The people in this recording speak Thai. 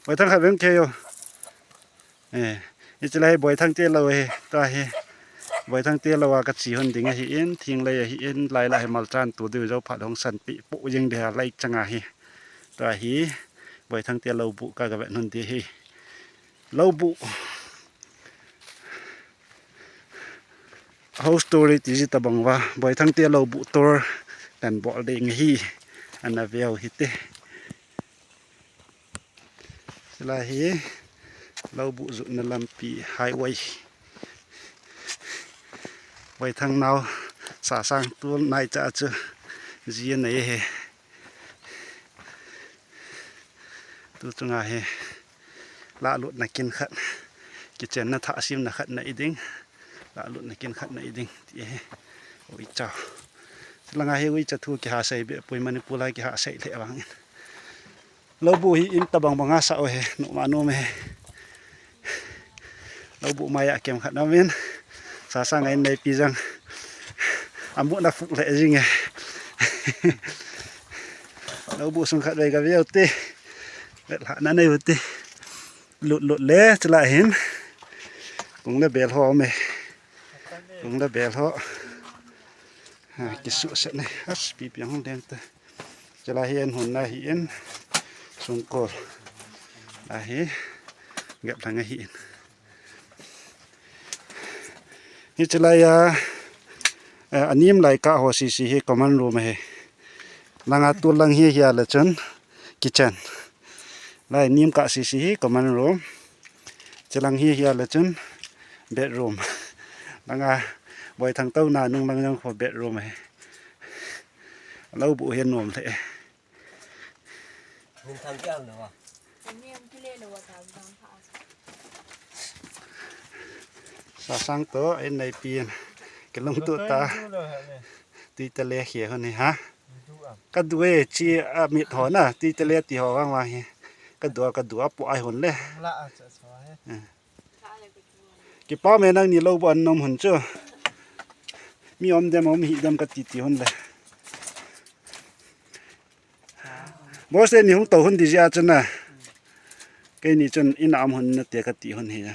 ไว้ทั้งขับเรื่องเคียวนี่จะไล่บ่อยทั้งเตี้ยเราตัวบ่อยทั้งเตี้ยเราว่ากัดสีคนดิ่งเห็นทิ้งเลยเห็นไล่มาจานตัวเดียวเจ้าผัดของสันปิปุยังเดียไล่จังตัวบ่อยทั้งเตี้ยเราบุกกับแบบนั้นดีเราบุเฮาสตอรี่ที่จะบังว่าบ่อยทั้งเตี้ยเราบุตัวกันบ่ได้ไงอันนั้นเวลฮิตลาเราบุจุนลำปีไฮเวย์ไว้ทางนาวสาสางตัวนายจะเจอจีนไหนตัวจงอาละลุดนักกินขัดกิจนัทอาศิมนักขัดในดิ่งละลุดนักกินขัดในดิ่งที่โอ้ยเจ้าสลังอาวิจะถูกกิหาใส่เบปุยมันปุลากิหาใส่เละบางเราบุหิอินตะบังบังอาสาวนุมานุเมเราบุมายะเก็มขัดน้ำเว้นสาสางไงในปีจังอามุนักฟุกเละจริงเราบุสงขัดไปกับเวลตีเวลานั้นในวุติหลุดเละจะละเห็นคงได้เบลหอมคงได้เบลหอกิสุเสนฮัสปีเปียงห้องแดงเตจะละเห็นหุ่นละเห็นสงกอลละเห็นเก็บทางเห็นนี่จะละอันนี้มันไหลกะหัวสีก็มันรู้ไหมลังตัวลังเฮียละจนกิจนไล่นิ่มกะสีก็มันรู้จะลังเฮียละจนเบดรูมลังบ่อยทางเต้านานุ่งลังยังพอเบดรูมเราบุเห็นนมเลยมึงทำแก้วหรือวะสาสังตัวไอ้ในปีนกำลังตัวตาตีตะเลเขียคนนี้ฮะก็ดูจีมีถอนน่ะตีตะเลตีหอว่างว่าเฮก็ดูปล่อยหุ่นเลยกี่ป้าแม่นั่งนี่เราบ่นนมหุ่นเจ้ามีอมเดมอมหิดมกตีหุ่นเลยบ่เส้นนี่หุ่นโตหุ่นดีจ้าจันน่ะแกนี่จนอินอามหุ่นเตียกตีหุ่นเฮีย